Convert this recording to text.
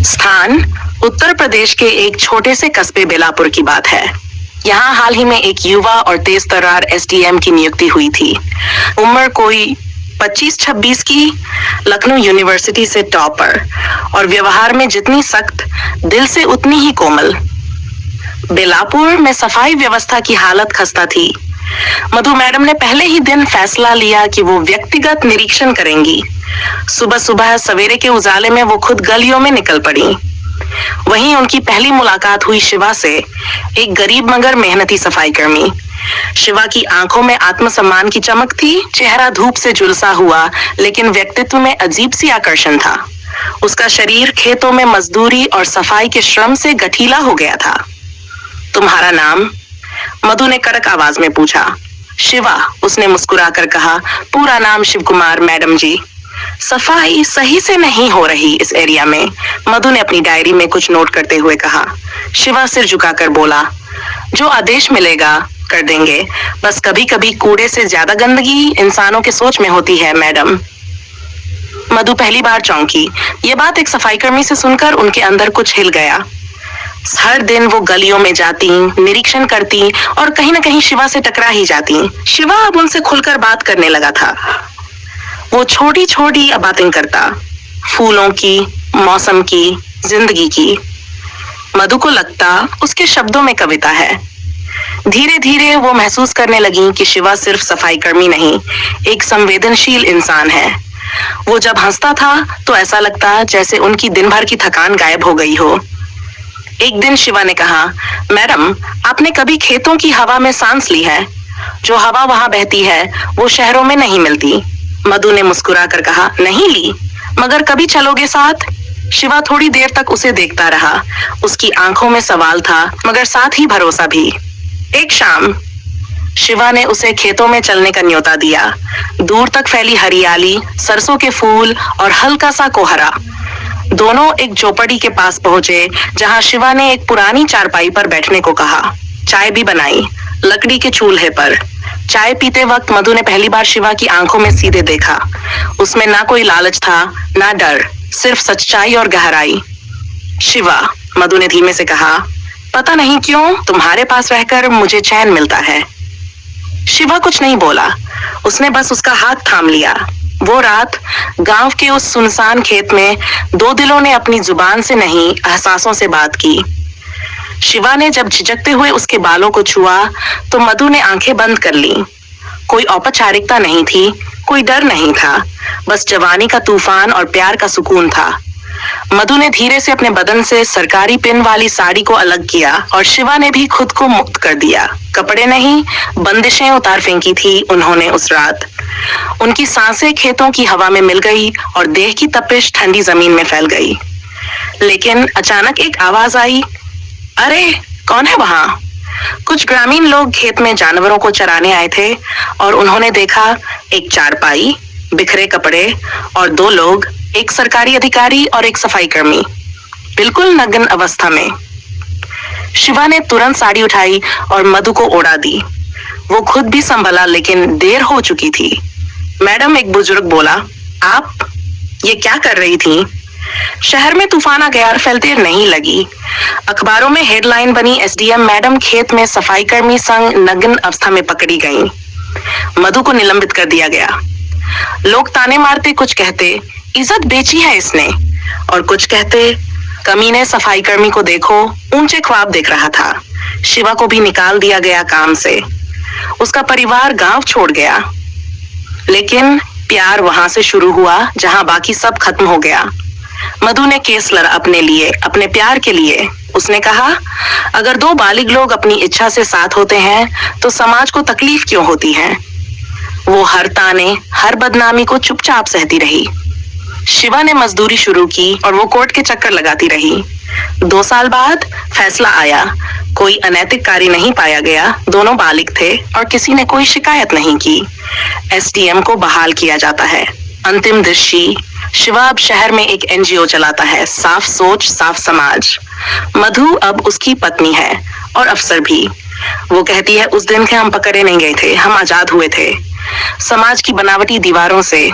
स्थान उत्तर प्रदेश के एक छोटे से कस्बे बेलापुर की बात है। यहाँ हाल ही में एक युवा और तेज तर्रार एसडीएम की नियुक्ति हुई थी। उम्र कोई 25-26 की, लखनऊ यूनिवर्सिटी से टॉपर और व्यवहार में जितनी सख्त, दिल से उतनी ही कोमल। बेलापुर में सफाई व्यवस्था की हालत खस्ता थी। मधु मैडम ने पहले ही दिन फैसला लिया कि वो व्यक्तिगत निरीक्षण करेंगी। सुबह सुबह सवेरे के उजाले में वो खुद गलियों में निकल पड़ी। वहीं उनकी पहली मुलाकात हुई शिवा से, एक गरीब मगर मेहनती सफाई कर्मी। शिवा की आंखों में आत्मसम्मान की चमक थी, चेहरा धूप से झुलसा हुआ, लेकिन व्यक्तित्व में अजीब सी आकर्षण था। उसका शरीर खेतों में मजदूरी और सफाई के श्रम से गठीला हो गया था। तुम्हारा नाम? मधु ने कड़क आवाज में पूछा। शिवा, उसने मुस्कुराकर कहा। पूरा नाम शिव कुमार मैडम जी। सफाई सही से नहीं हो रही इस एरिया में, मधु ने अपनी डायरी में कुछ नोट करते हुए कहा। शिवा सिर झुकाकर बोला, जो आदेश मिलेगा कर देंगे, बस कभी कभी कूड़े से ज्यादा गंदगी इंसानों के सोच में होती है मैडम। मधु पहली बार चौंकी। ये बात एक सफाई कर्मी से सुनकर उनके अंदर कुछ हिल गया। हर दिन वो गलियों में जाती, निरीक्षण करती और कहीं ना कहीं शिवा से टकरा ही जाती। शिवा अब उनसे खुलकर बात करने लगा था। वो छोटी छोटी बातें करता, फूलों की, मौसम की, जिंदगी की। मधु को लगता उसके शब्दों में कविता है। धीरे धीरे वो महसूस करने लगी कि शिवा सिर्फ सफाई कर्मी नहीं, एक संवेदनशील इंसान है। वो जब हंसता था तो ऐसा लगता जैसे उनकी दिन भर की थकान गायब हो गई हो। एक दिन शिवा ने कहा, मैडम, आपने कभी खेतों की हवा में सांस ली है? जो हवा वहां बहती है वो शहरों में नहीं मिलती। मधु ने मुस्कुराकर कहा, नहीं ली, मगर कभी चलोगे साथ? शिवा थोड़ी देर तक उसे देखता रहा। उसकी आंखों में सवाल था, मगर साथ ही भरोसा भी। एक शाम शिवा ने उसे खेतों में चलने का न्योता दिया। दूर तक फैली हरियाली, सरसों के फूल और हल्का सा कोहरा। दोनों एक चौपड़ी के पास पहुंचे, जहां शिवा ने एक पुरानी चारपाई पर बैठने को कहा। चाय भी बनाई, लकड़ी के चूल्हे पर। चाय पीते वक्त मधु ने पहली बार शिवा की आंखों में सीधे देखा। उसमें ना कोई लालच था, ना डर, सिर्फ सच्चाई और गहराई। शिवा, मधु ने धीमे से कहा, पता नहीं क्यों तुम्हारे पास रहकर मुझे चैन मिलता है। शिवा कुछ नहीं बोला, उसने बस उसका हाथ थाम लिया। वो रात गांव के उस सुनसान खेत में दो दिलों ने अपनी जुबान से नहीं, एहसासों से बात की। शिवा ने जब झिझकते हुए उसके बालों को छुआ तो मधु ने आंखें बंद कर ली। कोई औपचारिकता नहीं थी, कोई डर नहीं था, बस जवानी का तूफान और प्यार का सुकून था। मधु ने धीरे से अपने बदन से सरकारी पिन वाली साड़ी को अलग किया और शिवा ने भी खुद को मुक्त कर दिया। कपड़े नहीं, बंदिशें उतार फेंकी थी उन्होंने उस रात। उनकी सांसें खेतों की हवा में मिल गई और देह की तपिश ठंडी जमीन में फैल गई। लेकिन अचानक एक आवाज आई, अरे कौन है वहां? कुछ ग्रामीण लोग खेत में जानवरों को चराने आए थे और उन्होंने देखा एक चारपाई, बिखरे कपड़े और दो लोग, एक सरकारी अधिकारी और एक सफाई कर्मी, बिल्कुल नग्न अवस्था में। शिवा ने तुरंत साड़ी उठाई और मधु को ओढ़ा दी। वो खुद भी संभला, लेकिन देर हो चुकी थी। मैडम, एक बुजुर्ग बोला, आप ये क्या कर रही थी? शहर में तूफान आ गया, फैलते नहीं लगी। अखबारों में हेडलाइन बनी, एसडीएम मैडम खेत में सफाई कर्मी संग नग्न अवस्था में पकड़ी गईं। मधु को निलंबित कर दिया गया। लोग ताने मारते, कुछ कहते इज्जत बेची है इसने, और कुछ कहते कमीने सफाई कर्मी को देखो, ऊंचे ख्वाब देख रहा था। शिवा को भी निकाल दिया गया काम से। उसका परिवार गांव छोड़ गया। लेकिन प्यार वहां से शुरू हुआ जहां बाकी सब खत्म हो गया। मधु ने केस लड़ा अपने लिए, अपने प्यार के लिए। उसने कहा, अगर दो बालिग लोग अपनी इच्छा से साथ होते हैं तो समाज को तकलीफ क्यों होती है? वो हर ताने, हर बदनामी को चुपचाप सहती रही। शिवा ने मजदूरी शुरू की और वो कोर्ट के चक्कर लगाती रही। 2 साल बाद फैसला आया। कोई अनैतिक कार्य नहीं पाया गया, दोनों बालिग थे और किसी ने कोई शिकायत नहीं की। एसडीएम को बहाल किया जाता है। अंतिम दृष्टि, शिवा अब शहर में एक एनजीओ चलाता है, साफ सोच, साफ समाज। मधु अब उसकी पत्नी है और अफसर भी। वो कहती है, उस दिन के हम पकड़े नहीं गए थे, हम आजाद हुए थे। समाज की बनावटी दीवारों से